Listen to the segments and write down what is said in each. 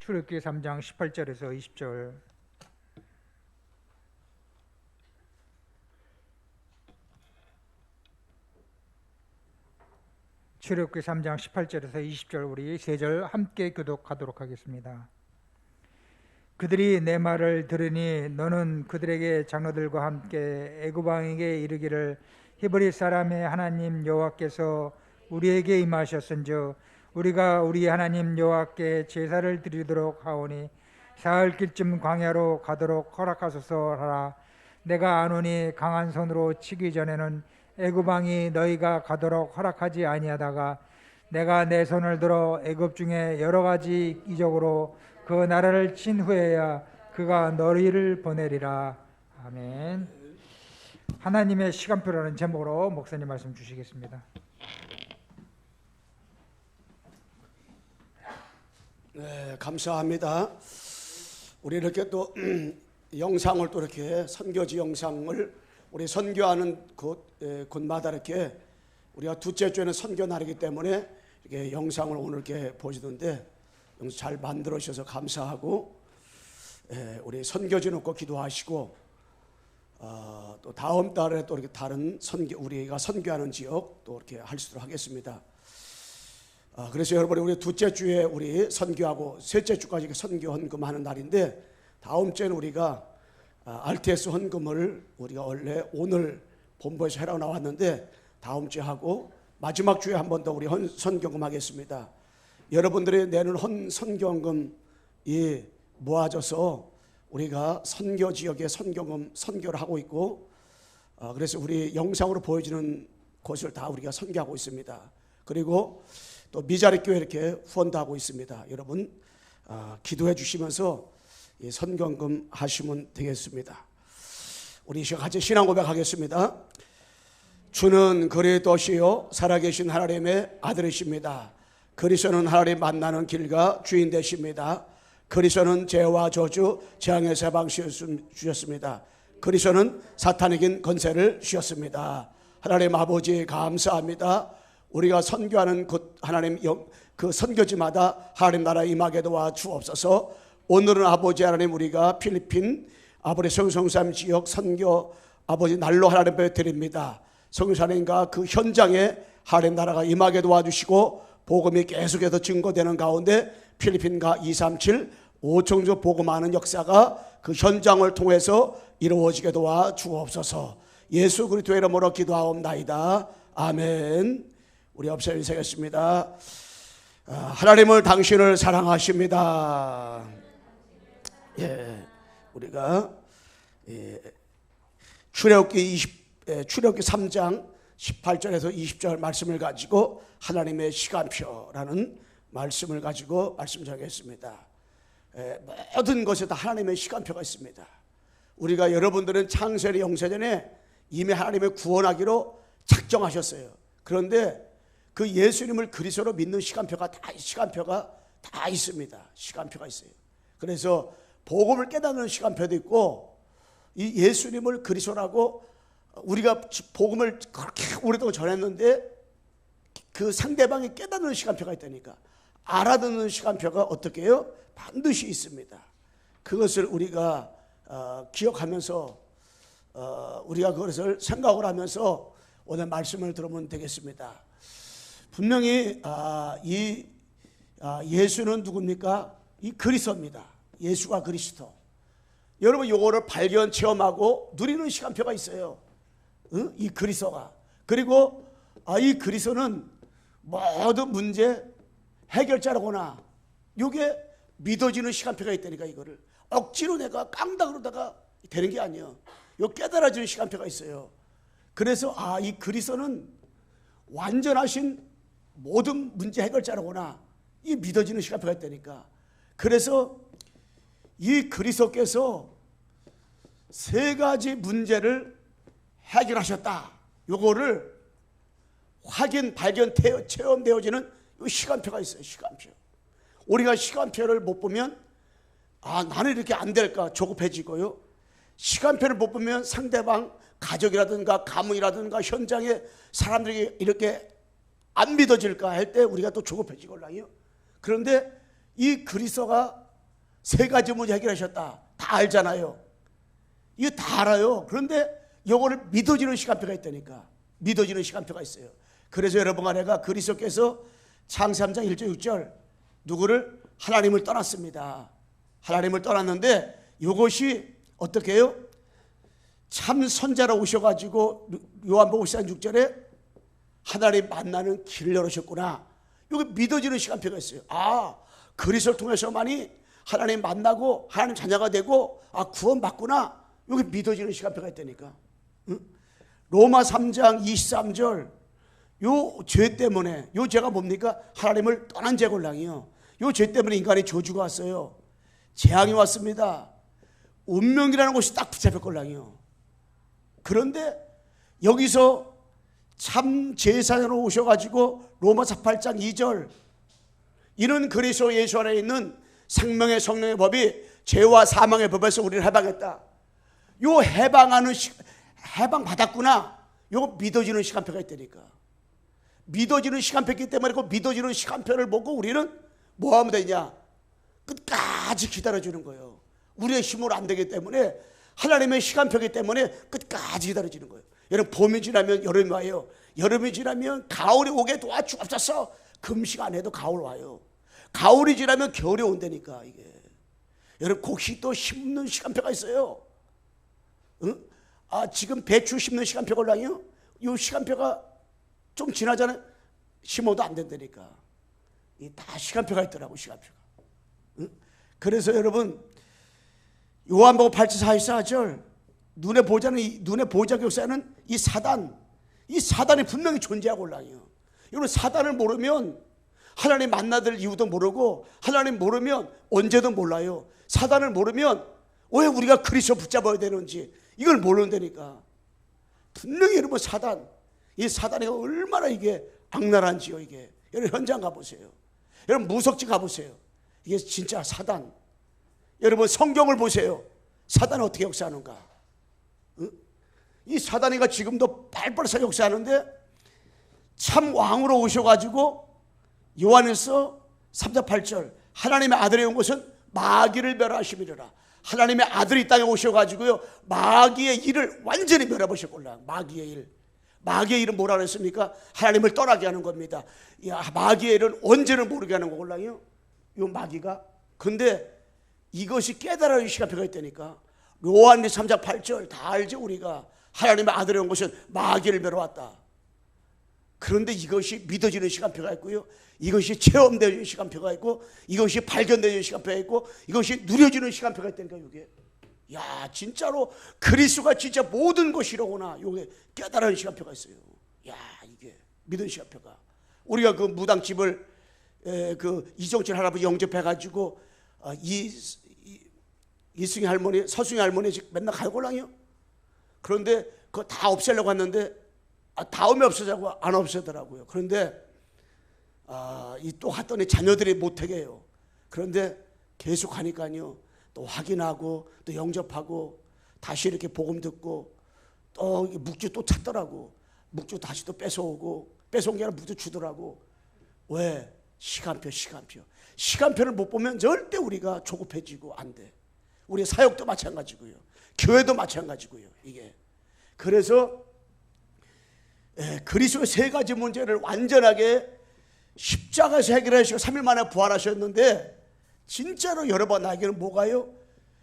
출애굽기 3장 18절에서 20절. 출애굽기 3장 18절에서 20절 우리 세 절 함께 교독하도록 하겠습니다. 그들이 내 말을 들으니 너는 그들에게 장로들과 함께 애굽 왕에게 이르기를 히브리 사람의 하나님 여호와께서 우리에게 임하셨은즉 우리가 우리 하나님 여호와께 제사를 드리도록 하오니 사흘길쯤 광야로 가도록 허락하소서 하라. 내가 아노니 강한 손으로 치기 전에는 애굽 왕이 너희가 가도록 허락하지 아니하다가 내가 내 손을 들어 애굽 중에 여러 가지 이적으로 그 나라를 친 후에야 그가 너희를 보내리라. 아멘. 하나님의 시간표라는 제목으로 목사님 말씀 주시겠습니다. 네, 감사합니다. 우리 이렇게 또 영상을 또 이렇게 선교지 영상을 우리 선교하는 곳마다 이렇게 우리가 둘째 주에는 선교 날이기 때문에 이렇게 영상을 오늘 이렇게 보시던데 잘 만들어 주셔서 감사하고, 우리 선교지 놓고 기도하시고, 또 다음 달에 또 이렇게 다른 우리가 선교하는 지역 또 이렇게 할 수 있도록 하겠습니다. 그래서 여러분이 우리 둘째 주에 우리 선교하고 셋째 주까지 선교 헌금하는 날인데, 다음 주에는 우리가 RTS 헌금을 우리가 원래 오늘 본부에서 하라고 나왔는데 다음 주에 하고 마지막 주에 한 번 더 우리 선교헌금 하겠습니다. 여러분들이 내는 선교헌금이 모아져서 우리가 선교 지역에 선교를 하고 있고, 그래서 우리 영상으로 보여주는 곳을 다 우리가 선교하고 있습니다. 그리고 또 미자리 교회 이렇게 후원도 하고 있습니다. 여러분 기도해 주시면서 선교헌금 하시면 되겠습니다. 우리 같이 신앙 고백하겠습니다. 주는 그리스도시요 살아계신 하나님의 아들이십니다. 그리스도는 하나님 만나는 길과 주인 되십니다. 그리스도는 죄와 저주 재앙에서 해방 주셨습니다. 그리스도는 사탄에겐 권세를 주셨습니다. 하나님 아버지 감사합니다. 우리가 선교하는 곳 하나님 그 선교지마다 하나님 나라 임하게 도와 주옵소서. 오늘은 아버지 하나님 우리가 필리핀 아버지 성삼 지역 선교 아버지 날로 하나님 께 드립니다. 성교사님과 그 현장에 하나님 나라가 임하게 도와주시고 복음이 계속해서 증거되는 가운데 필리핀과 237 5청주 복음하는 역사가 그 현장을 통해서 이루어지게 도와 주옵소서. 예수 그리스도의 이름으로 기도하옵나이다. 아멘. 우리 앞서 인사하겠습니다. 하나님을 당신을 사랑하십니다. 우리가 출애굽기 3장 18절에서 20절 말씀을 가지고 하나님의 시간표라는 말씀을 가지고 말씀 전하겠습니다. 모든 것에 다 하나님의 시간표가 있습니다. 우리가 여러분들은 창세기 영세전에 이미 하나님의 구원하기로 작정하셨어요. 그런데 그 예수님을 그리스도로 믿는 시간표가 다 있습니다. 시간표가 있어요. 그래서 복음을 깨닫는 시간표도 있고, 이 예수님을 그리스도라고 우리가 복음을 그렇게 오랫동안 전했는데 그 상대방이 깨닫는 시간표가 있다니까. 알아듣는 시간표가 어떻게 해요? 반드시 있습니다. 그것을 우리가 기억하면서 우리가 그것을 생각을 하면서 오늘 말씀을 들으면 되겠습니다. 분명히 예수는 누굽니까? 이 그리스도입니다. 예수가 그리스도. 여러분 요거를 발견 체험하고 누리는 시간표가 있어요. 이 그리스도가. 그리고 이 그리스도는 모든 문제 해결자라거나 요게 믿어지는 시간표가 있다니까. 이거를 억지로 내가 깡다그러다가 되는 게 아니에요. 요 깨달아지는 시간표가 있어요. 그래서 이 그리스도는 완전하신 모든 문제 해결자라거나 이 믿어지는 시간표가 있다니까. 그래서 이 그리스도께서 세 가지 문제를 해결하셨다. 요거를 확인, 발견, 체험되어지는 요 시간표가 있어요. 시간표. 우리가 시간표를 못 보면 나는 이렇게 안 될까 조급해지고요. 시간표를 못 보면 상대방 가족이라든가 가문이라든가 현장에 사람들이 이렇게 안 믿어질까 할 때 우리가 또 조급해지거든요. 그런데 이 그리스도가 세 가지 문제 해결하셨다. 다 알잖아요. 이거 다 알아요. 그런데 요거를 믿어지는 시간표가 있다니까. 믿어지는 시간표가 있어요. 그래서 여러분과 내가 그리스도께서 창세기 3장 1절 6절 누구를? 하나님을 떠났습니다. 하나님을 떠났는데 이것이 어떻게 해요? 참 선자로 오셔가지고 요한복음 14장 6절에 하나님 만나는 길을 열으셨구나. 이게 믿어지는 시간표가 있어요. 아, 그리스도를 통해서만이 하나님 만나고 하나님 자녀가 되고 구원받구나. 이게 믿어지는 시간표가 있다니까. 응? 로마 3장 23절 요 죄 때문에, 요 죄가 뭡니까? 하나님을 떠난 죄골랑이요. 요 죄 때문에 인간의 저주가 왔어요. 재앙이 왔습니다. 운명이라는 것이 딱 붙잡혔걸랑이요. 그런데 여기서 참 제사장으로 오셔가지고 로마서 8장 2절 이는 그리스도 예수 안에 있는 생명의 성령의 법이 죄와 사망의 법에서 우리를 해방했다. 요 해방 받았구나. 요거 믿어지는 시간표가 있다니까. 믿어지는 시간표이기 때문에 그 믿어지는 시간표를 보고 우리는 뭐 하면 되냐? 끝까지 기다려주는 거예요. 우리의 힘으로 안 되기 때문에 하나님의 시간표이기 때문에 끝까지 기다려지는 거예요. 여러분, 봄이 지나면 여름이 와요. 여름이 지나면 가을이 오게 도와주옵소서. 금식 안 해도 가을 와요. 가을이 지나면 겨울이 온다니까. 이게 여러분, 곡식도 심는 시간표가 있어요. 응? 지금 배추 심는 시간표 걸랑이요? 이 시간표가 좀 지나잖아요. 심어도 안 된다니까. 이 다 시간표가 있더라고, 시간표가. 응? 그래서 여러분, 요한복음 8장 44절 눈에 보자기 역사는 이 사단이 분명히 존재하고 올라요. 여러분, 사단을 모르면 하나님 만나들 이유도 모르고, 하나님 모르면 언제도 몰라요. 사단을 모르면 왜 우리가 그리스도 붙잡아야 되는지 이걸 모른다니까. 분명히 여러분, 이 사단이 얼마나 이게 악랄한지요. 이게 여러분, 현장 가보세요. 여러분, 무속지 가보세요. 이게 진짜 사단. 여러분, 성경을 보세요. 사단은 어떻게 역사하는가? 응? 이 사단이가 지금도 발발해서 역사하는데 참 왕으로 오셔가지고 요한에서 3장 8절 하나님의 아들이 온 것은 마귀를 멸하심이라. 하나님의 아들이 땅에 오셔가지고요, 마귀의 일을 완전히 멸해보셨걸라. 마귀의 일은 뭐라 그랬습니까? 하나님을 떠나게 하는 겁니다. 마귀의 일은 언제는 모르게 하는 거걸랑요. 요 마귀가. 근데 이것이 깨달아야 시간표가 있다니까. 요한복음 3장 8절 다 알죠. 우리가 하나님의 아들이 온 것은 마귀를 멸해왔다. 그런데 이것이 믿어지는 시간표가 있고요, 이것이 체험되는 시간표가 있고, 이것이 발견되는 시간표가 있고, 이것이 누려지는 시간표가 있다니까. 이게 진짜로 그리스도가 진짜 모든 것이로구나. 이게 깨달아는 시간표가 있어요. 이게 믿은 시간표가. 우리가 그 무당집을 그 이정철 할아버지 영접해가지고 이승희 할머니, 서승희 할머니 집 맨날 갈고랑이요. 그런데 그거 다 없애려고 했는데 다음에 없애자고 안 없애더라고요. 그런데 또 갔더니 자녀들이 못하게 해요. 그런데 계속 하니까요, 또 확인하고 또 영접하고 다시 이렇게 복음 듣고 또 묵주 또 찾더라고. 묵주 다시 또 뺏어오고, 뺏어온 게 아니라 묵주 주더라고. 왜? 시간표를 못 보면 절대 우리가 조급해지고 안 돼. 우리 사역도 마찬가지고요, 교회도 마찬가지고요. 이게 그래서 그리스도의 세 가지 문제를 완전하게 십자가에서 해결하시고 3일 만에 부활하셨는데, 진짜로 여러분, 나에게는 뭐가요?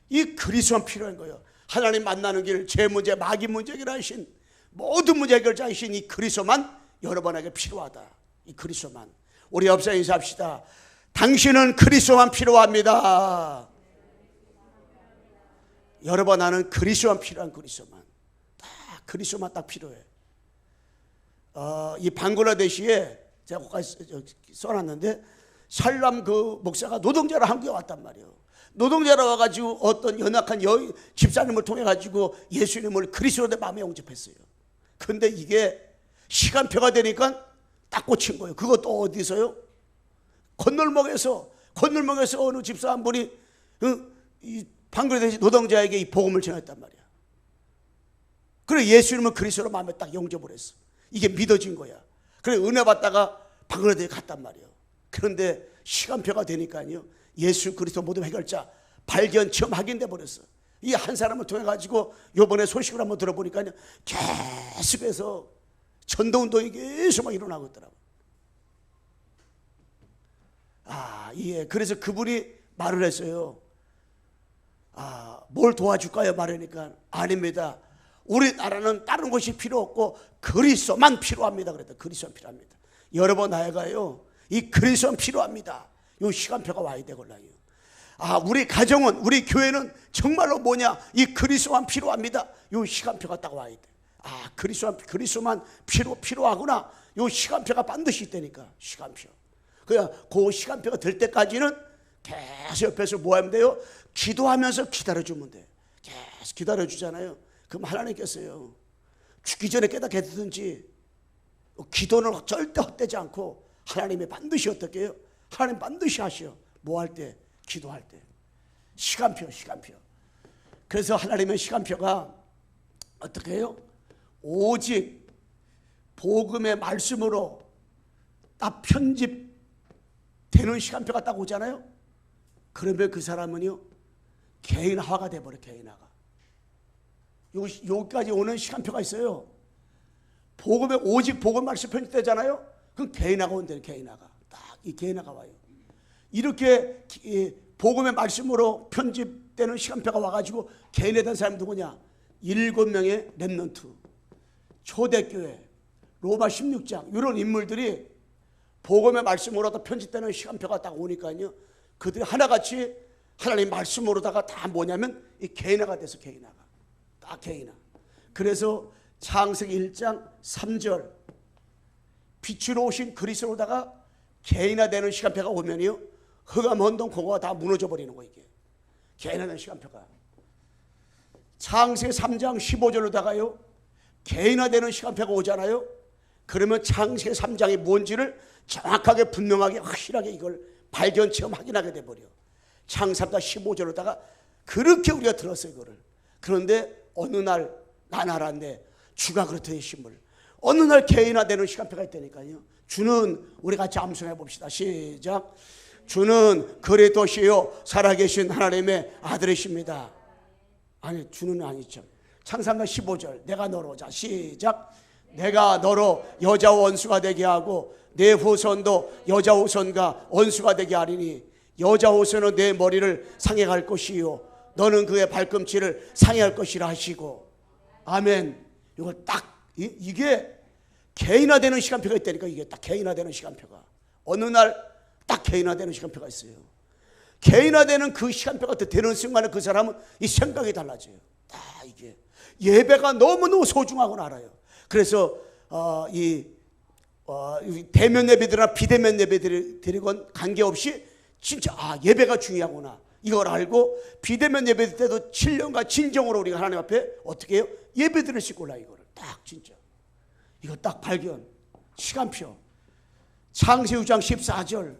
이 그리스도만 필요한 거예요. 하나님 만나는 길, 죄 문제, 마귀 문제 해결하신, 모든 문제 해결자이신 이 그리스도만 여러분에게 필요하다. 이 그리스도만. 우리 옆에 인사합시다. 당신은 그리스도만 필요합니다. 여러분, 나는 그리스도만 필요한 그리스도만. 그리스도만 딱 필요해. 이 방글라데시에 제가 거기까지 써놨는데, 샬람 그 목사가 노동자로 한국에 왔단 말이에요. 노동자로 와가지고 어떤 연약한 집사님을 통해 가지고 예수님을 그리스도의 마음에 영접했어요. 근데 이게 시간표가 되니까 딱 꽂힌 거예요. 그것도 어디서요? 건널목에서 어느 집사 한 분이 이 방글라데시 노동자에게 이 복음을 전했단 말이야. 그래, 예수님은 그리스도로 마음에 딱 영접을 했어. 이게 믿어진 거야. 그래, 은혜 받다가 방글라데시에 갔단 말이에요. 그런데 시간표가 되니까요, 예수 그리스도 모든 해결자 발견 체험 확인돼 버렸어. 이 한 사람을 통해 가지고 요번에 소식을 한번 들어보니까요, 계속해서 전도운동이 계속 막 일어나고 있더라고. 예. 그래서 그분이 말을 했어요. 뭘 도와줄까요? 말하니까 아닙니다. 우리나라는 다른 것이 필요 없고 그리스도만 필요합니다. 그랬다. 그리스도만 필요합니다. 여러분 나이가요, 이 그리스도만 필요합니다. 이 시간표가 와야 되걸라요. 우리 가정은, 우리 교회는 정말로 뭐냐, 이 그리스도만 필요합니다. 이 시간표가 딱 와야 돼. 그리스도만 필요하구나. 이 시간표가 반드시 있다니까. 시간표. 그냥 그 시간표가 될 때까지는 계속 옆에서 뭐 하면 돼요? 기도하면서 기다려주면 돼. 계속 기다려주잖아요. 그럼 하나님께서요, 죽기 전에 깨닫게 되든지, 기도는 절대 헛되지 않고 하나님이 반드시 어떻게 해요? 하나님 반드시 하셔. 뭐 할 때? 기도할 때. 시간표. 그래서 하나님의 시간표가 어떻게 해요? 오직 복음의 말씀으로 딱 편집되는 시간표가 딱 오잖아요. 그러면 그 사람은요, 개인화가 돼버려. 개인화가. 여기까지 오는 시간표가 있어요. 오직 복음 말씀 편집되잖아요. 그럼 개인화가 온대요. 개인화가. 딱 이 개인화가 와요. 이렇게 복음의 말씀으로 편집되는 시간표가 와가지고 개인에 대한 사람이 누구냐? 7명의 렘넌트, 초대교회, 로마 16장 이런 인물들이 복음의 말씀으로 다 편집되는 시간표가 딱 오니까요, 그들이 하나같이 하나님 말씀으로다가 다 뭐냐면 이 개인화가 돼서 개인화가 딱 개인화. 그래서 창세기 1장 3절 빛으로 오신 그리스도로다가 개인화되는 시간표가 오면요, 흑암 혼돈 공허가 다 무너져 버리는 거. 이게 개인화되는 시간표가. 창세기 3장 15절로다가요 개인화되는 시간표가 오잖아요. 그러면 창세기 3장이 뭔지를 정확하게 분명하게 확실하게 이걸 발견 체험 확인하게 돼버려. 창세기 3장 15절로다가 그렇게 우리가 들었어요 이거를. 그런데 어느 날 난 알았네, 주가 그렇듯 심을 어느 날 개인화되는 시간표가 있다니까요. 주는, 우리 같이 암송해 봅시다. 시작. 주는 그리스도시요 살아계신 하나님의 아들이십니다. 아니, 주는 아니죠. 창세기 15절 내가 너로, 자 시작. 내가 너로 여자 원수가 되게 하고 내 후손도 여자 후손과 원수가 되게 하리니 여자 후손은 내 머리를 상해갈 것이요 너는 그의 발꿈치를 상해할 것이라 하시고. 아멘. 이걸 딱 이게 개인화되는 시간표가 있다니까. 이게 딱 개인화되는 시간표가 어느 날 딱 개인화되는 시간표가 있어요. 개인화되는 그 시간표가 되는 순간에 그 사람은 이 생각이 달라져요. 딱 이게 예배가 너무너무 소중하고 알아요. 그래서 대면 예배들이나 비대면 예배드리건 관계없이 진짜 예배가 중요하구나 이걸 알고, 비대면 예배 때도 7년간 진정으로 우리가 하나님 앞에 어떻게 해요? 예배 드릴 수 있구나. 이거를 딱 진짜 이거 딱 발견 시간표. 창세기 6장 14절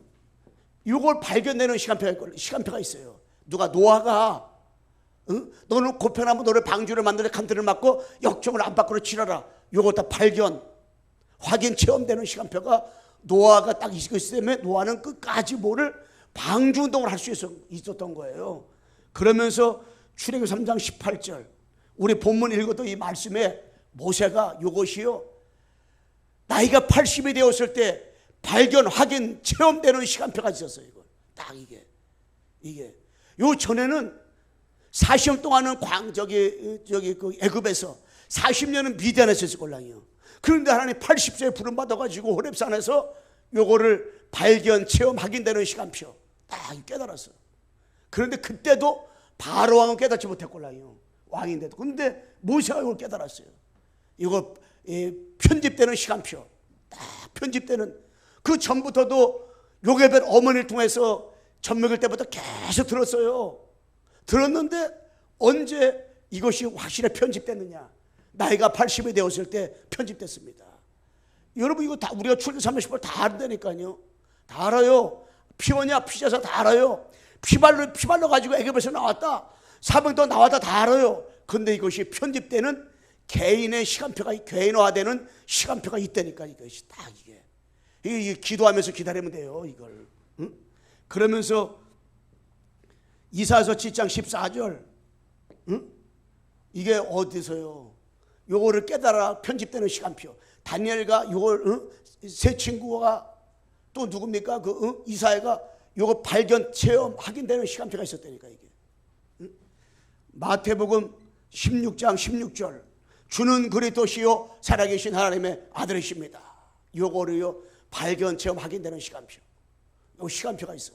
이걸 발견되는 시간표가 있어요. 누가? 노아가 너는 고편하면 너를 방주를 만들어 칸들을 막고 역정을 안팎으로 치러라. 이거 다 발견 확인 체험되는 시간표가 노아가 딱 있었기 때문에 노아는 끝까지 뭐를 방주 운동을 할 수 있었던 거예요. 그러면서 출애굽기 3장 18절 우리 본문 읽어도 이 말씀에 모세가 이것이요 나이가 80이 되었을 때 발견, 확인, 체험되는 시간표가 있었어요. 이거 딱 이게 요 전에는 40년 동안은 그 애굽에서 40년은 미디안에서 있을 걸랑이요. 그런데 하나님 80세에 부름 받아가지고 호렙산에서 요거를 발견, 체험, 확인되는 시간표 딱 깨달았어. 그런데 그때도 바로 왕은 깨닫지 못했걸랑이요. 왕인데도. 그런데 모세가 이걸 깨달았어요. 이거 편집되는 시간표 딱 편집되는. 그 전부터도 요게벳 어머니를 통해서 젖 먹일 때부터 계속 들었어요. 들었는데 언제 이것이 확실히 편집됐느냐? 나이가 80이 되었을 때 편집됐습니다. 여러분 이거 다 우리가 출애굽기 30번 다 안다니까요. 다 알아요. 피오냐 피자사 다 알아요. 피발로 가지고 애굽에서 나왔다. 사병도 나왔다 다 알아요. 근데 이것이 편집되는 개인의 시간표가, 개인화되는 시간표가 있다니까. 이것이 딱 이게 기도하면서 기다리면 돼요. 이걸. 응? 그러면서 이사야서 7장 14절. 응? 이게 어디서요? 요거를 깨달아 편집되는 시간표. 다니엘과 요걸 세 친구가 또 누굽니까? 이사야가 요거 발견 체험 확인되는 시간표가 있었다니까 이게. 응? 마태복음 16장 16절. 주는 그리스도시요 살아계신 하나님의 아들이십니다. 요거를요 발견 체험 확인되는 시간표. 요 시간표가 있어.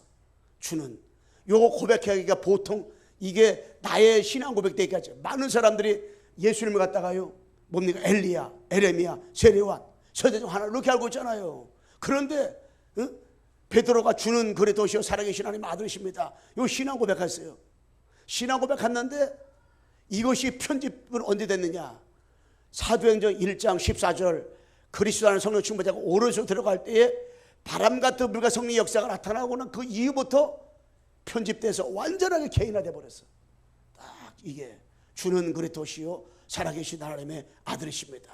주는 요거 고백하기가 보통 이게 나의 신앙 고백 되기까지 많은 사람들이 예수님을 갖다가요 뭡니까? 엘리야, 에레미야, 세례요한, 서대중 하나 이렇게 알고 있잖아요. 그런데 베드로가 주는 그리스도시요 살아계신 하나님 아들이십니다. 요 신앙 고백했어요. 신앙 고백했는데 이것이 편집은 언제 됐느냐? 사도행전 1장 14절 그리스도라는 성령 충만자가 오른손 들어갈 때에 바람 같은 불과 성령의 역사가 나타나고는 그 이후부터 편집돼서 완전하게 개인화돼 버렸어. 딱 이게 주는 그리스도시요 살아계신 하나님의 아들이십니다.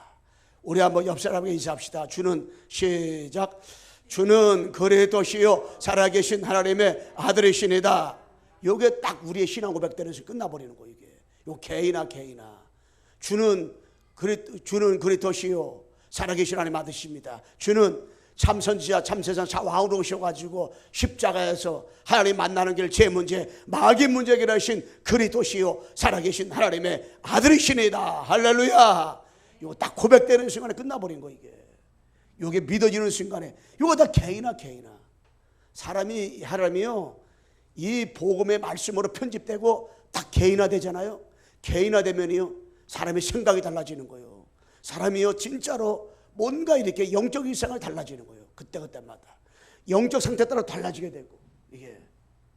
우리 한번 옆 사람에게 인사합시다. 주는 시작. 주는 그리스도시요 살아계신 하나님의 아들이시니다. 요게 딱 우리의 신앙 고백대로서 끝나버리는 거 이게. 요 개인화. 주는 그리스도시요 살아계신 하나님 아들이십니다. 주는 참선지자 참세상 왕으로 오셔가지고 십자가에서 하나님 만나는 길 제 문제 마귀 문제 해결하신 그리스도시요 살아계신 하나님의 아들이시니다. 할렐루야. 이거 딱 고백되는 순간에 끝나버린 거 이게. 이게 믿어지는 순간에 이거 다 개인화. 사람이요 이 복음의 말씀으로 편집되고 딱 개인화되잖아요. 개인화되면요 사람의 생각이 달라지는 거예요. 사람이요 진짜로 뭔가 이렇게 영적 일상을 달라지는 거예요. 그때마다 영적 상태 따라 달라지게 되고 이게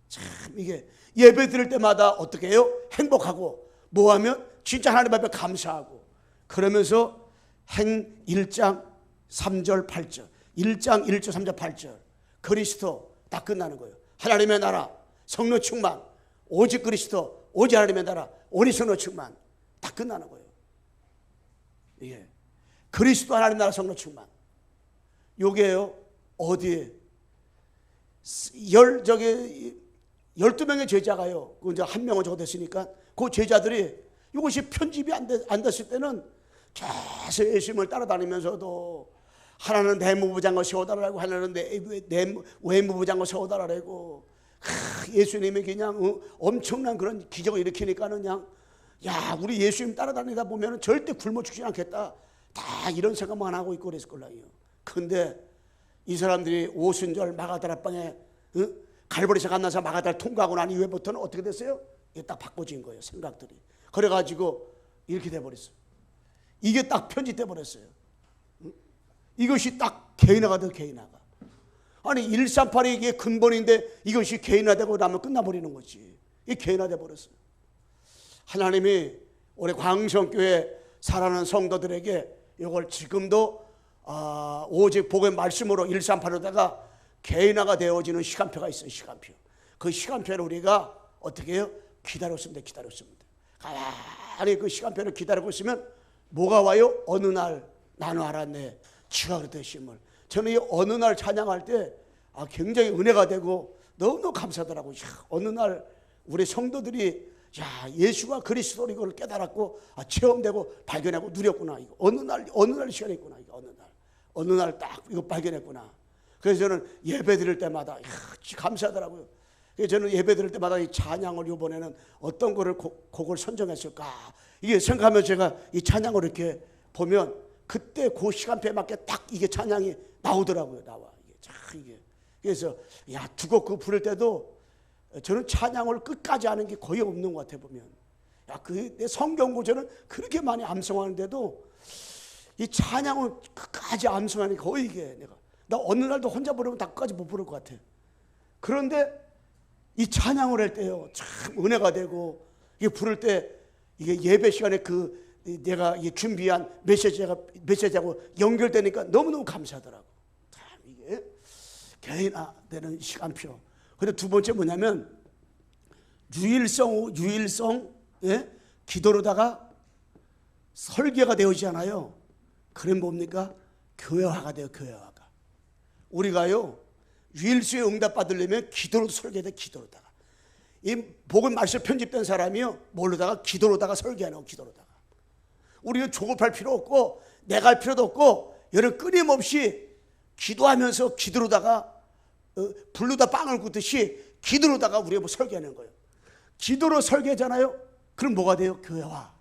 참 이게 예배 드릴 때마다 어떻게 해요? 행복하고 뭐하면 진짜 하나님 앞에 감사하고 그러면서 행 1장 3절 8절 1장 1절 3절 8절 그리스도 딱 끝나는 거예요. 하나님의 나라 성령 충만 오직 그리스도 오직 하나님의 나라 오직 성령 충만 딱 끝나는 거예요. 이게 그리스도 하나님 나라 성령 충만. 요게요 어디에 12명의 제자가요. 그 이제 한 명은 적어됐으니까 그 제자들이 이것이 편집이 안 됐을 때는 계속 예수님을 따라다니면서도 하나는 내무부 장관 세워달라고 하나는 외무부 장관 세워달라고 예수님이 그냥 엄청난 그런 기적을 일으키니까는 그냥 야 우리 예수님 따라다니다 보면 절대 굶어 죽지 않겠다. 다 이런 생각만 하고 있고 그랬을 거예요. 근데 이 사람들이 오순절 마가다라 방에 갈보리에서 만나서 마가다라 통과하고 난 이후부터는 어떻게 됐어요? 이게 딱 바꿔진 거예요. 생각들이. 그래가지고 이렇게 돼버렸어요. 이게 딱 편집돼 버렸어요. 이것이 딱 개인화가 돼 개인화가. 아니 138이 이게 근본인데 이것이 개인화되고 나면 끝나버리는 거지. 이게 개인화돼 버렸어요. 하나님이 우리 광성교회 살아가는 성도들에게 이걸 지금도 오직 복의 말씀으로 138로다가 개인화가 되어지는 시간표가 있어요. 시간표. 그 시간표를 우리가 어떻게 해요? 기다렸습니다. 가만히 그 시간표를 기다리고 있으면 뭐가 와요? 어느 날 나는 알았네. 지가 그랬듯이물. 저는 이 어느 날 찬양할 때 굉장히 은혜가 되고 너무너무 감사하더라고요. 어느 날 우리 성도들이 야 예수가 그리스도로 이걸 깨달았고 체험되고 발견하고 누렸구나. 이거 어느 날 시간이 있구나. 이거 어느 날 딱 이거 발견했구나. 그래서 저는 예배 드릴 때마다 감사하더라고요. 그래서 저는 예배 드릴 때마다 이 찬양을 이번에는 어떤 곡을 선정했을까 이게 생각하면 제가 이 찬양을 이렇게 보면 그때 그 시간표에 맞게 딱 이게 찬양이 나오더라고요. 나와 이게 그래서 야 두 곡 그 부를 때도 저는 찬양을 끝까지 하는 게 거의 없는 것 같아 보면. 야, 내 성경 구절은 그렇게 많이 암송하는데도 이 찬양을 끝까지 암송하는 게 거의 이게 나 어느 날도 혼자 부르면 다 끝까지 못 부를 것 같아. 그런데 이 찬양을 할 때요 참 은혜가 되고 이게 부를 때 이게 예배 시간에 내가 준비한 메시지하고 연결되니까 너무너무 감사하더라고. 참 이게 개인화되는 시간표. 근데 두 번째 뭐냐면 유일성 기도로다가 설계가 되어지잖아요. 그럼 뭡니까? 교회화가 돼요. 교회화가. 우리가요 유일수에 응답 받으려면 기도로도 설계돼. 기도로다가 이 복음 말씀 편집된 사람이요, 뭘로다가 기도로다가 설계하는 거, 기도로다가. 우리는 조급할 필요 없고 내가 할 필요도 없고 여러분 끊임없이 기도하면서 기도로다가 불로다 빵을 굽듯이 기도로다가 우리가 뭐 설계하는 거예요. 기도로 설계잖아요. 그럼 뭐가 돼요? 교회화.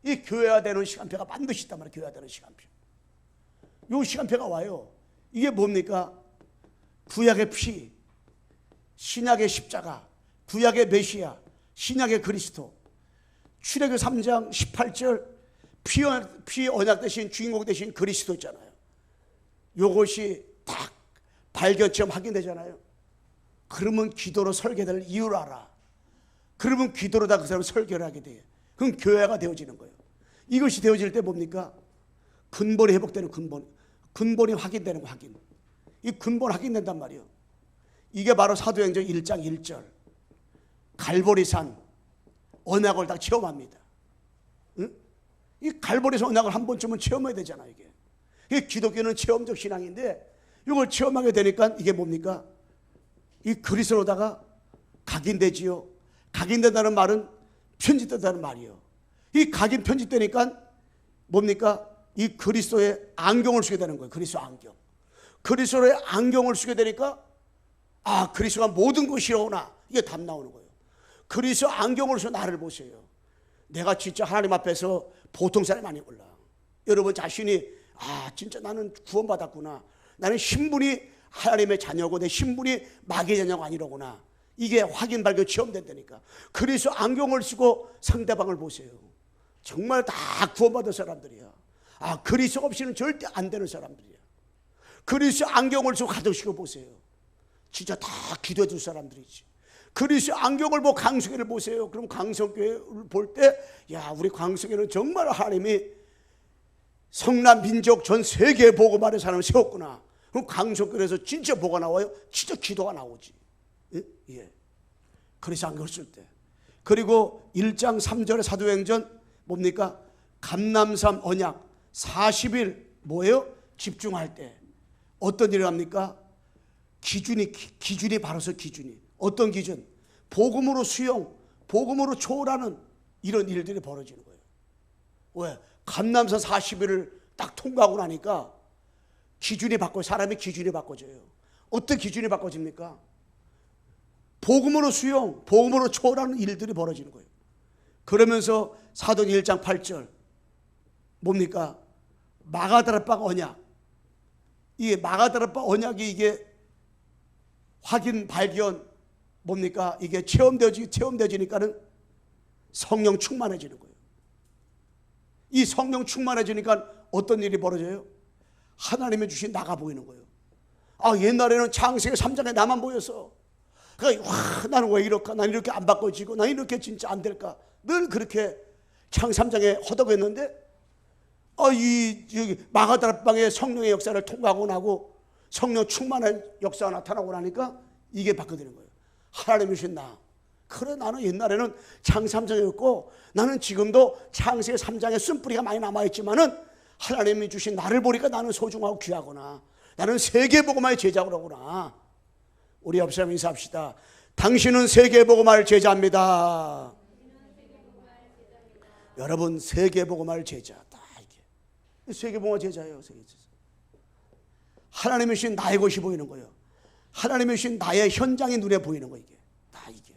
이 교회화되는 시간표가 반드시 있단 말이에요. 교회화되는 시간표. 이 시간표가 와요. 이게 뭡니까? 구약의 피, 신약의 십자가, 구약의 메시아, 신약의 그리스도. 출애굽 3장 18절 피 언약 대신 주인공 대신 그리스도 있잖아요. 요것이 딱 발견처럼 확인되잖아요. 그러면 기도로 설계될 이유를 알아. 그러면 기도로다 그 사람을 설계를 하게 돼요. 그럼 교회가 되어지는 거예요. 이것이 되어질 때 뭡니까? 근본이 회복되는 근본이 확인되는 거, 확인. 이 근본 확인된단 말이에요. 이게 바로 사도행전 1장 1절 갈보리산 언약을 다 체험합니다. 응? 이 갈보리산 언약을 한 번쯤은 체험해야 되잖아요. 이게 기독교는 체험적 신앙인데 이걸 체험하게 되니까 이게 뭡니까? 이 그리스도로다가 각인되지요. 각인된다는 말은 편집된다는 말이에요. 이 각인 편집되니까 뭡니까? 이 그리스도의 안경을 쓰게 되는 거예요. 그리스도 안경. 그리스도의 안경을 쓰게 되니까 아, 그리스도가 모든 것이로구나. 이게 답 나오는 거예요. 그리스도 안경을 써 나를 보세요. 내가 진짜 하나님 앞에서 보통 사람이 아니구나. 여러분 자신이 아, 진짜 나는 구원받았구나. 나는 신분이 하나님의 자녀고 내 신분이 마귀의 자녀가 아니로구나. 이게 확인 발견 체험된다니까. 그래서 안경을 쓰고 상대방을 보세요. 정말 다 구원받은 사람들이야. 아, 그리스도 없이는 절대 안 되는 사람들이야. 그리스도 안경을 쓰고 가족식을 보세요. 진짜 다 기도해 줄 사람들이지. 그리스도 안경을 보고 강성교회를 보세요. 그럼 강성교회를 볼 때 야, 우리 강성교회는 정말 하나님이 성남 민족 전 세계에 복음하는 사람을 세웠구나. 그럼 강성교회에서 진짜 뭐가 나와요? 진짜 기도가 나오지. 예. 그래서 안경을 쓸 때. 그리고 1장 3절의 사도행전 뭡니까? 감람산 언약 40일 뭐예요? 집중할 때 어떤 일을 합니까? 기준이 바로서 기준이. 어떤 기준? 복음으로 수용, 복음으로 초월하는 이런 일들이 벌어지는 거예요. 왜? 감람산 40일을 딱 통과하고 나니까 기준이 바꿔요. 사람의 기준이 바꿔져요. 어떤 기준이 바꿔집니까? 복음으로 수용, 복음으로 초월하는 일들이 벌어지는 거예요. 그러면서 사도행 1장 8절 뭡니까? 마가다락방 언약. 이게 마가다락방 언약이 이게 확인 발견 뭡니까? 이게 체험되어지니까는 성령 충만해지는 거예요. 이 성령 충만해지니까 어떤 일이 벌어져요? 하나님이 주신 나가 보이는 거예요. 아, 옛날에는 창세기 3장에 나만 보였어. 그러니까 와, 나는 왜 이럴까? 난 이렇게 안 바꿔지고 난 이렇게 진짜 안 될까? 늘 그렇게 창세기 3장에 허덕였는데 이 마가다락방의 성령의 역사를 통과하고 나고 성령 충만한 역사가 나타나고 나니까 이게 바뀌어지는 거예요. 하나님이 주신 나. 그래, 나는 옛날에는 창세기 3장이었고 나는 지금도 창세기 3장에 쓴뿌리가 많이 남아있지만은 하나님이 주신 나를 보니까 나는 소중하고 귀하구나. 나는 세계복음화의 제자구나. 우리 옆 사람 인사합시다. 당신은 세계복음화의 제자입니다. 여러분, 세계복음화의 제자다. 이게 세계복음화 제자예요. 하나님이 주신 나의 것이 보이는 거예요. 하나님이 주신 나의 현장이 눈에 보이는 거예요. 이게 다 이게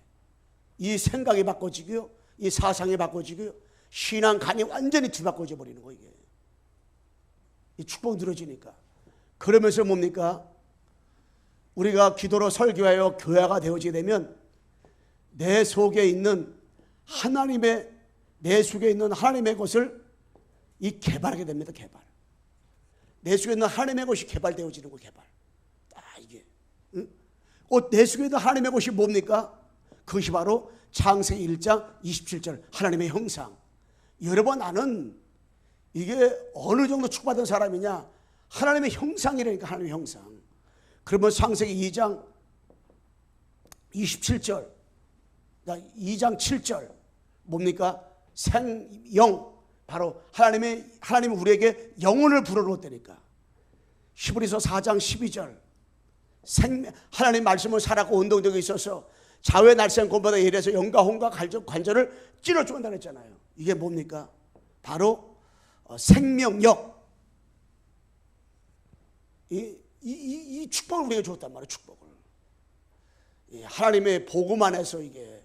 이 생각이 바꿔지고요, 이 사상이 바꿔지고요, 신앙관이 완전히 뒤바꿔져 버리는 거예요. 이게 이 축복이 누려지니까. 그러면서 뭡니까? 우리가 기도로 설교하여 교회가 되어지게 되면 내 속에 있는 하나님의 것을 이 개발하게 됩니다. 개발. 내 속에 있는 하나님의 것이 개발되어지는 거. 개발. 이게 내 속에 있는 하나님의 것이 뭡니까? 그것이 바로 창세기 1장 27절 하나님의 형상. 여러분, 나는 이게 어느 정도 축복받은 사람이냐? 하나님의 형상이라니까. 하나님의 형상. 그러면 창세기 2장 27절 2장 7절 뭡니까? 생영. 바로 하나님이 우리에게 영혼을 불어넣었다니까. 히브리서 4장 12절 하나님 말씀을 살았고 운동력이 있어서 좌회 날쌘곰보다 예리해서 영과 혼과 관절을 찔러 죽는다 그랬잖아요. 이게 뭡니까? 바로 생명력. 이 축복을 우리가 줬단 말이에요. 축복을. 하나님의 복음 안에서 이게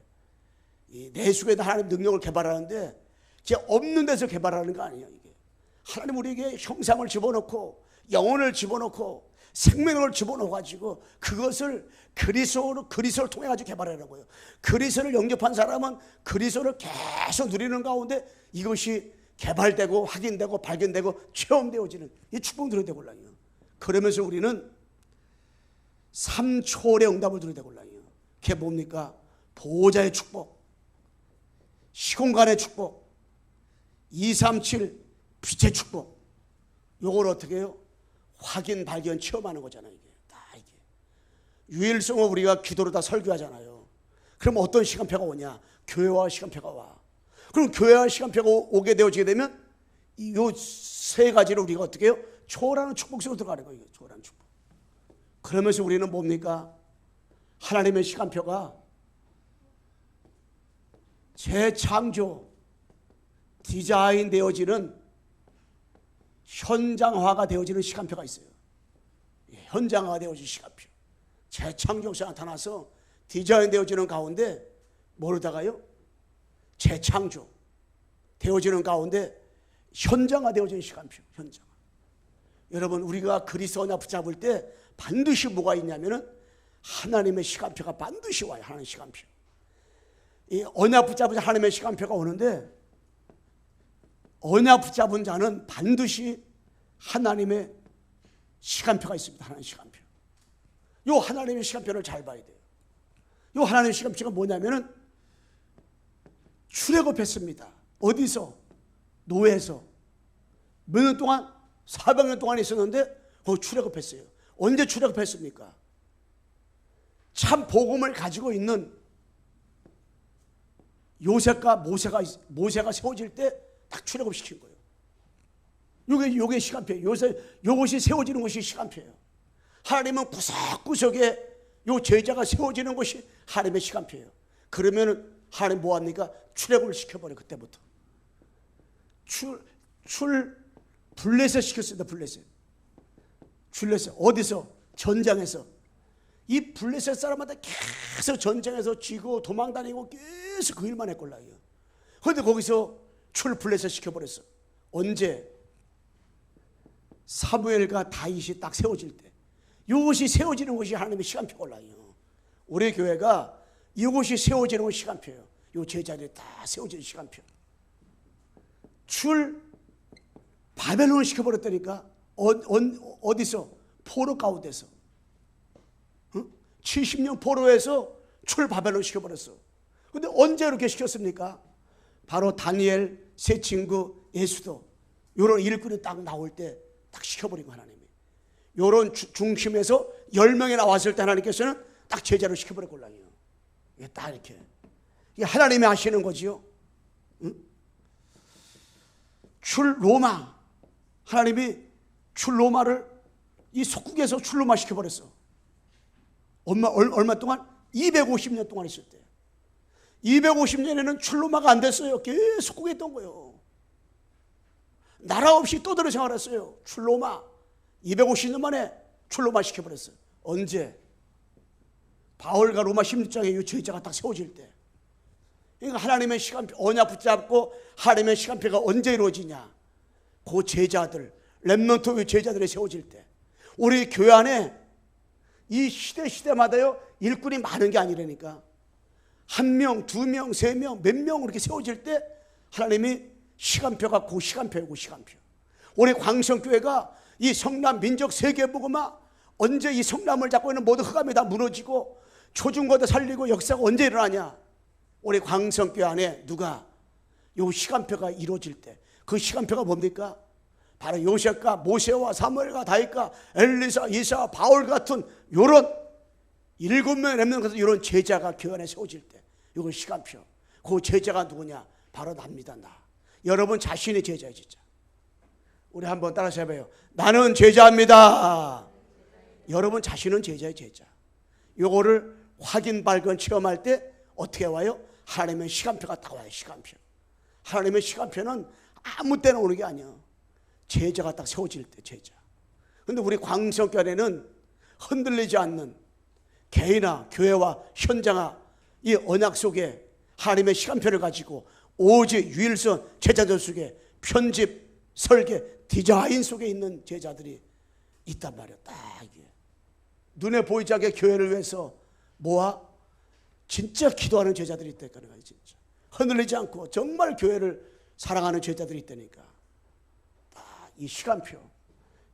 내 속에 하나님 능력을 개발하는데 제 없는 데서 개발하는 거 아니에요. 이게 하나님 우리에게 형상을 집어넣고 영혼을 집어넣고 생명을 집어넣어 가지고 그것을 그리스도를 통해 가지고 개발하는 거예요. 그리스도를 영접한 사람은 그리스도를 계속 누리는 가운데 이것이 개발되고 확인되고 발견되고 체험되어지는 이 축복 누려야 되골라요. 그러면서 우리는 3초의 응답을 누려야 되골라요. 그게 뭡니까? 보호자의 축복, 시공간의 축복, 237 빛의 축복. 요걸 어떻게 해요? 확인, 발견, 체험하는 거잖아요. 이게 다 이게 유일성을 우리가 기도로 다 설교하잖아요. 그럼 어떤 시간표가 오냐? 교회와 시간표가 와. 그럼 교회와 시간표가 오게 되어지게 되면 이 세 가지를 우리가 어떻게 해요? 초월하는 축복 속으로 들어가는 거예요. 초월하는 축복. 그러면서 우리는 뭡니까? 하나님의 시간표가 재창조, 디자인 되어지는 현장화가 되어지는 시간표가 있어요. 현장화가 되어지는 시간표. 재창조가 나타나서 디자인 되어지는 가운데 뭐로다가요? 재창조 되어지는 가운데 현장화 되어지는 시간표. 현장화. 여러분 우리가 그리스도 언약 붙잡을 때 반드시 뭐가 있냐면은 하나님의 시간표가 반드시 와요. 하나님의 시간표. 이 언약 붙잡은 하나님의 시간표가 오는데 언약 붙잡은 자는 반드시 하나님의 시간표가 있습니다. 하나님의 시간표. 요 하나님의 시간표를 잘 봐야 돼요. 요 하나님의 시간표가 뭐냐면은 출애굽했습니다. 어디서? 노예에서. 몇 년 동안? 400년 동안 있었는데 거기 출애굽했어요. 언제 출애굽했습니까? 참 복음을 가지고 있는 요셉과 모세가 세워질 때 딱 출애굽시킨 거예요. 요게 시간표예요. 요것이 세워지는 것이 시간표예요. 하나님은 구석구석에 요 제자가 세워지는 것이 하나님의 시간표예요. 그러면 하나님 뭐합니까? 출애굽을 시켜버려요. 그때부터. 블레셋 시켰습니다. 블레셋. 어디서? 전장에서. 이 블레셋 사람한테 계속 전쟁에서 지고 도망다니고 계속 그 일만 했걸라요. 그런데 거기서 블레셋 시켜버렸어. 언제? 사무엘과 다윗이 딱 세워질 때. 이것이 세워지는 것이 하나님의 시간표걸라요. 우리 교회가 이것이 세워지는 것이 시간표예요. 이 제자들이 다 세워지는 시간표. 바벨론을 시켜버렸다니까. 어디서? 포로 가운데서. 70년 포로에서 바벨론 시켜버렸어. 근데 언제 이렇게 시켰습니까? 바로 다니엘, 세 친구, 예수도 이런 일꾼이 딱 나올 때 딱 시켜버린 거 하나님이. 이런 중심에서 10명이 나왔을 때 하나님께서는 딱 제자로 시켜버렸걸라요. 이게 딱 이렇게. 이게 하나님이 하시는 거지요. 응? 로마. 하나님이 로마를 이 속국에서 로마 시켜버렸어. 얼마 동안? 250년 동안 있을 때. 250년에는 로마가 안 됐어요. 계속 국에 있던 거예요. 나라 없이 떠들어 생활했어요. 로마. 250년 만에 로마 시켜버렸어요. 언제? 바울과 로마 16장에 이 제자가 딱 세워질 때. 그러니까 하나님의 시간표, 언약 붙잡고 하나님의 시간표가 언제 이루어지냐? 그 제자들, 렘넌트 제자들이 세워질 때. 우리 교회 안에 이 시대마다요 일꾼이 많은 게 아니라니까. 1명, 2명, 3명, 몇 명 이렇게 세워질 때 하나님이 시간표가 그 시간표예요. 그 시간표. 우리 광성교회가 이 성남 민족 세계복음화 언제 이 성남을 잡고 있는 모든 흑암이 다 무너지고 초중고도 살리고 역사가 언제 일어나냐? 우리 광성교회 안에 누가 요 시간표가 이루어질 때. 그 시간표가 뭡니까? 바로 요셉과 모세와 사무엘과 다윗과 엘리사, 이사, 바울 같은 요런 7명의 렘넌트 이런 제자가 교회 안에 세워질 때. 이거 시간표. 그 제자가 누구냐? 바로 납니다. 나. 여러분 자신의 제자예요. 진짜. 우리 한번 따라서 해봐요. 나는 제자입니다. 여러분 자신은 제자예요. 제자. 요거를 확인 발견 체험할 때 어떻게 와요? 하나님의 시간표가 딱 와요. 시간표. 하나님의 시간표는 아무 때나 오는 게 아니야. 제자가 딱 세워질 때 제자. 근데 우리 광성교회는 흔들리지 않는 개인아 교회와 현장아 이 언약 속에 하나님의 시간표를 가지고 오직 유일선 제자들 속에 편집, 설계, 디자인 속에 있는 제자들이 있단 말이야. 딱 이게 눈에 보이지 않게 교회를 위해서 모아 진짜 기도하는 제자들이 있다니까. 진짜 흔들리지 않고 정말 교회를 사랑하는 제자들이 있다니까. 이 시간표.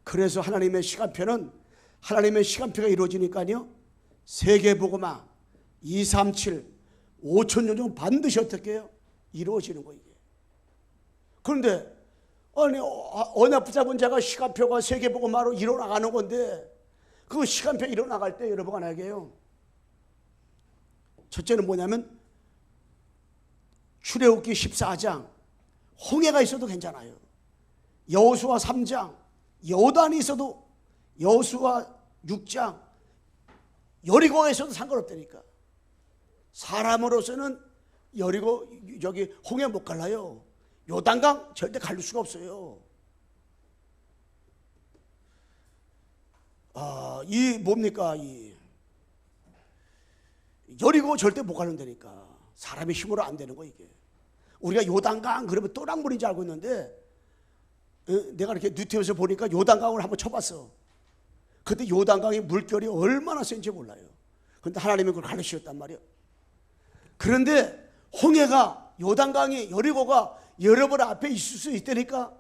그래서 하나님의 시간표는 하나님의 시간표가 이루어지니까요. 세계복음화 237 5천년 중 반드시 어떻게 해요? 이루어지는 거예요. 이게. 그런데 아니 언약 붙잡은 자가 시간표가 세계복음화로 일어나가는 건데 그 시간표 일어나갈 때 여러분 하나 얘기해요. 첫째는 뭐냐면 출애굽기 14장 홍해가 있어도 괜찮아요. 여호수아 3장 여단이 있어도 여호수아 6장 여리고가 있어도 상관없다니까. 사람으로서는 여리고 여기 홍해 못 갈라요. 요단강 절대 갈 수가 없어요. 이 뭡니까? 이 여리고 절대 못 가는 데니까. 사람의 힘으로 안 되는 거 이게. 우리가 요단강 그러면 또랑물인 줄 알고 있는데 내가 이렇게 유튜브에서 보니까 요단강을 한번 쳐봤어. 그때 요단강의 물결이 얼마나 센지 몰라요. 그런데 하나님이 그걸 가르치셨단 말이에요. 그런데 홍해가 요단강이 여리고가 여러분 앞에 있을 수 있다니까.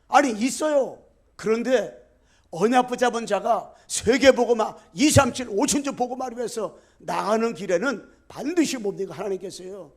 아니 있어요. 그런데 언약 붙잡은 자가 세계복음화 237 5천주 복음화를 위해서 나가는 길에는 반드시 뭡니까? 하나님께서요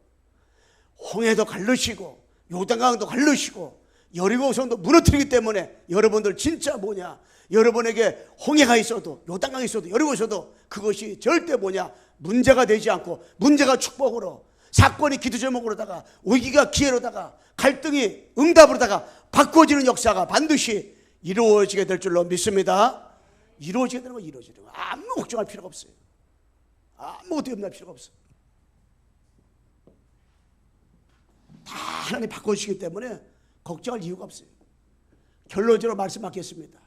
홍해도 갈르시고 요단강도 갈르시고 여리고성도 무너뜨리기 때문에 여러분들 진짜 뭐냐, 여러분에게 홍해가 있어도 요단강이 있어도 여리고 있어도 그것이 절대 뭐냐 문제가 되지 않고 문제가 축복으로, 사건이 기도 제목으로다가 위기가 기회로다가 갈등이 응답으로다가 바꿔지는 역사가 반드시 이루어지게 될 줄로 믿습니다. 이루어지게 되는 거 이루어지는 거 아무 걱정할 필요가 없어요. 아무것도 염려할 필요가 없어요. 다 하나님 바꿔주시기 때문에 걱정할 이유가 없어요. 결론적으로 말씀하겠습니다.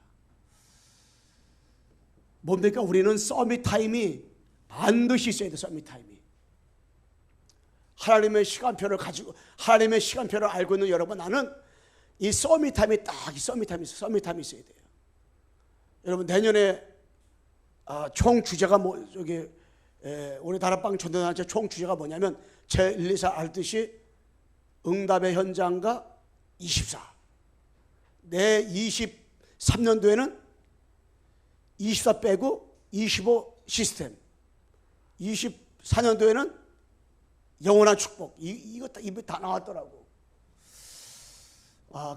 뭡니까? 우리는 서밋 타임이 반드시 있어야 돼. 서밋 타임이. 하나님의 시간표를 가지고 하나님의 시간표를 알고 있는 여러분, 나는 이 서밋 타임이 딱 이 서밋 타임이 있어요. 서밋 타임이 있어야 돼요. 여러분 내년에 총 주제가 뭐 저기 우리 다락방 전도단체 총 주제가 뭐냐면 제 1, 2, 4 알듯이 응답의 현장과 24. 내 23년도에는 24 빼고 25 시스템. 24년도에는 영원한 축복. 이거 입에 다 나왔더라고.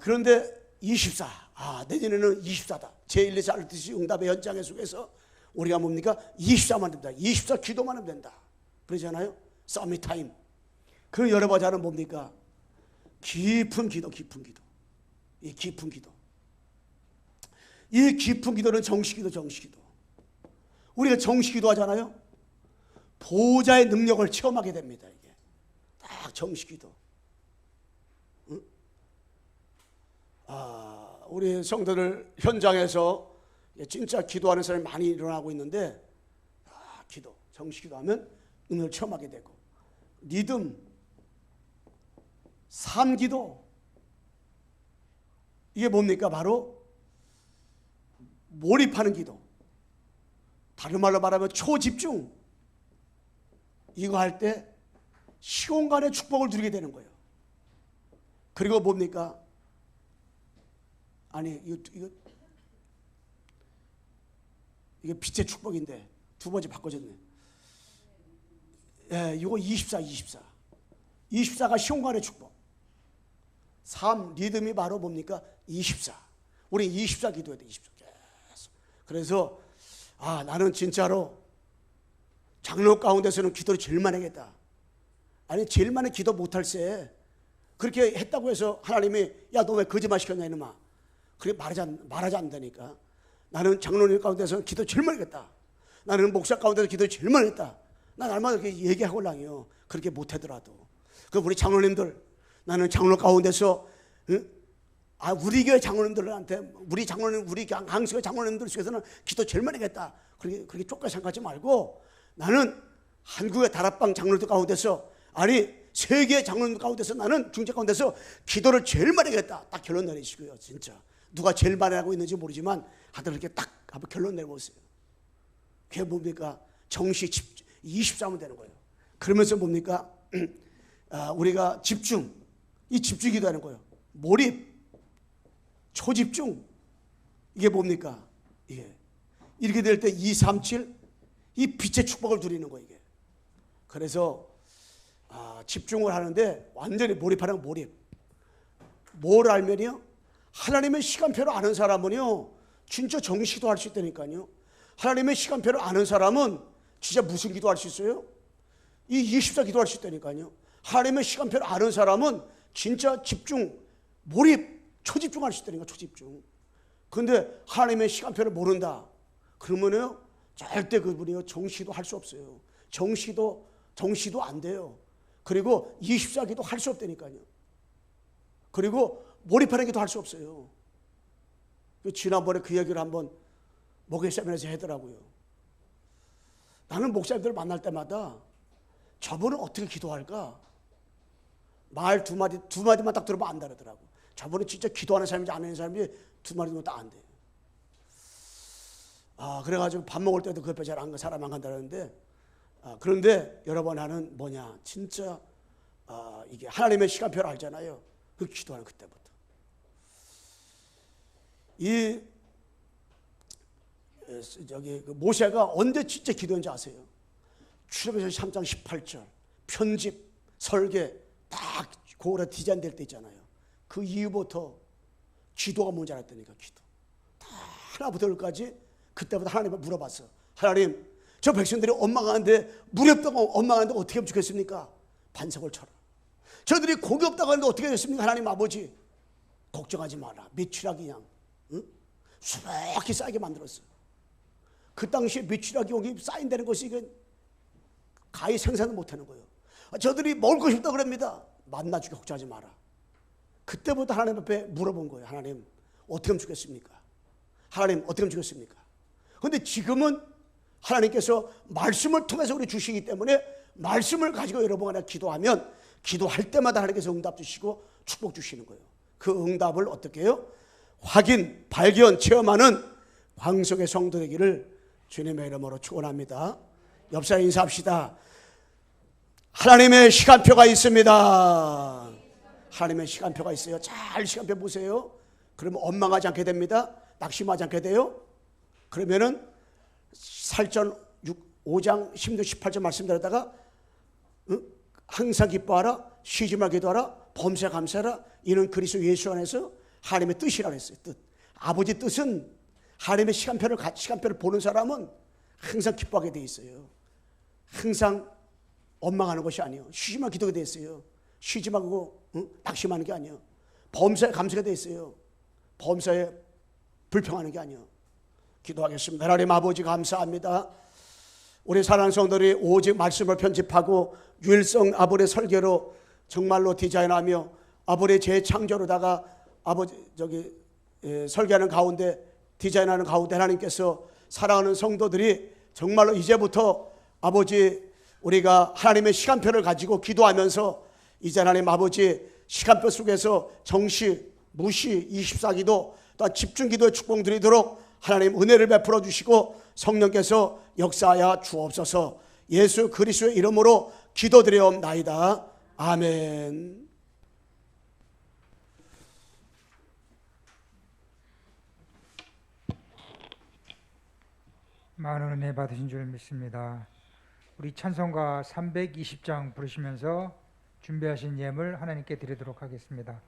그런데 24. 내년에는 24다. 제 1, 2, 4 알듯이 응답의 현장에 속에서 우리가 뭡니까? 24만 됩니다. 24 기도만 하면 된다. 그러잖아요. 서밋 타임. 그 여러분 자는 뭡니까? 깊은 기도, 깊은 기도. 이 깊은 기도. 이 깊은 기도는 정식기도, 정식기도. 우리가 정식기도 하잖아요. 보호자의 능력을 체험하게 됩니다. 이게 딱 정식기도. 응? 우리 성도들 현장에서 진짜 기도하는 사람이 많이 일어나고 있는데, 기도, 정식기도 하면 능력을 체험하게 되고, 리듬, 삶기도, 이게 뭡니까? 바로 몰입하는 기도. 다른 말로 말하면 초집중. 이거 할 때 시공간의 축복을 누리게 되는 거예요. 그리고 뭡니까? 아니 이게 빛의 축복인데 두 번째 바꿔졌네. 이거 24. 24가 시공간의 축복. 3 리듬이 바로 뭡니까? 24. 우리 24 기도해야 돼. 24 계속. 그래서 나는 진짜로 장로 가운데서는 기도를 제일 많이 하겠다. 아니 제일 많이 기도 못할 새 그렇게 했다고 해서 하나님이 야 너 왜 거짓말 시켰냐 이놈아. 그렇게 말하지 않는다니까. 나는 장로님 가운데서 기도 제일 많이 했다. 나는 목사 가운데서 기도 제일 많이 했다. 나 날마다 이렇게 얘기하고 랑요. 그렇게 못하더라도. 그 우리 장로님들, 나는 장로 가운데서, 우리 교회 장로님들한테, 우리 장로님, 우리 강수교 장로님들 중에서는 기도 제일 많이 하겠다. 그렇게 쫓겨 생각하지 말고, 나는 한국의 다락방 장로들 가운데서, 아니 세계 장로님 가운데서, 나는 중재 가운데서 기도를 제일 많이 하겠다. 딱 결론 내리시고요. 진짜 누가 제일 많이 하고 있는지 모르지만 다들 이렇게 딱 한번 결론 내보세요. 그게 뭡니까? 정시 24면 되는 거예요. 그러면서 뭡니까? 우리가 집중, 이 집중 기도하는 거예요. 몰입, 초집중. 이게 뭡니까? 이게 이렇게 될 때 237, 이 빛의 축복을 누리는 거예요. 이게. 그래서 집중을 하는데 완전히 몰입하는 거, 몰입. 뭘 알면요? 하나님의 시간표를 아는 사람은요, 진짜 정시도 할 수 있다니까요. 하나님의 시간표를 아는 사람은 진짜 무슨 기도 할 수 있어요? 이 24 기도 할 수 있다니까요. 하나님의 시간표를 아는 사람은 진짜 집중, 몰입, 초집중 할 수 있다니까, 초집중. 근데 하나님의 시간표를 모른다. 그러면요, 절대 그분이요, 정시도 할 수 없어요. 정시도 안 돼요. 그리고 24기도 할 수 없다니까요. 그리고 몰입하는 기도 할 수 없어요. 지난번에 그 얘기를 한번 목회 세미나에서 하더라고요. 나는 목사님들 만날 때마다 저분은 어떻게 기도할까? 말 두 마디만 딱 들어보면 안다 그러더라고. 저분은 진짜 기도하는 사람인지 안 하는 사람인지 두 마디만 딱 안 돼요. 그래가지고 밥 먹을 때도 그 옆에 잘 사람 안 간다는데, 그런데 여러분, 나는 뭐냐, 진짜 이게 하나님의 시간표를 알잖아요. 그 기도하는 그때부터. 그 모세가 언제 진짜 기도했는지 아세요? 출애굽기서 3장 18절 편집, 설계 딱 고라 디자인될 때 있잖아요. 그 이후부터 기도가 뭔지 알았다니까. 기도 다 하나부터 열까지 그때부터 하나님을 물어봤어. 하나님, 저 백성들이 엉망하는데, 물이 없다고 엉망하는데 어떻게 하면 좋겠습니까? 반석을 쳐라. 저들이 고기 없다고 하는데 어떻게 됐습니까? 하나님 아버지, 걱정하지 마라. 미추라기 양, 수북히 쌓이게 만들었어. 그 당시에 미추라기 양이 쌓인다는 것이 이게 가히 생산을 못하는 거예요. 저들이 먹을 것이 없다고 그럽니다. 만나주게 걱정하지 마라. 그때부터 하나님 앞에 물어본 거예요. 하나님, 어떻게 하면 좋겠습니까? 하나님, 어떻게 하면 좋겠습니까? 그런데 지금은 하나님께서 말씀을 통해서 우리 주시기 때문에 말씀을 가지고 여러분 안에 기도하면 기도할 때마다 하나님께서 응답 주시고 축복 주시는 거예요. 그 응답을 어떻게 해요? 확인, 발견, 체험하는 광석의 성도 되기를 주님의 이름으로 축원합니다. 옆 사람 인사합시다. 하나님의 시간표가 있습니다. 하나님의 시간표가 있어요. 잘 시간표 보세요. 그러면 엉망하지 않게 됩니다. 낙심하지 않게 돼요. 그러면은 살전 5장 16, 18절 말씀드렸다가 항상 기뻐하라, 쉬지 말고 기도하라, 범사 감사하라, 이는 그리스도 예수 안에서 하나님의 뜻이라 그랬어요. 뜻. 아버지 뜻은 하나님의 시간표를 보는 사람은 항상 기뻐하게 돼 있어요. 항상 원망하는 것이 아니에요. 쉬지 말고 기도가 돼 있어요. 쉬지 말고 낙심하는 게 아니에요. 범사에 감사가 돼 있어요. 범사에 불평하는 게 아니에요. 기도하겠습니다. 하나님 아버지, 감사합니다. 우리 사랑하는 성도들이 오직 말씀을 편집하고 유일성 아버지의 설계로 정말로 디자인하며 아버지의 재창조로다가 설계하는 가운데, 디자인하는 가운데 하나님께서 사랑하는 성도들이 정말로 이제부터 아버지, 우리가 하나님의 시간표를 가지고 기도하면서 이제 하나님 아버지 시간표 속에서 정시, 무시, 24기도, 또 집중기도의 축복 드리도록 하나님 은혜를 베풀어 주시고 성령께서 역사하여 주옵소서. 예수 그리스도의 이름으로 기도드리옵나이다. 아멘. 많은 은혜 받으신 줄 믿습니다. 우리 찬송가 320장 부르시면서 준비하신 예물 하나님께 드리도록 하겠습니다.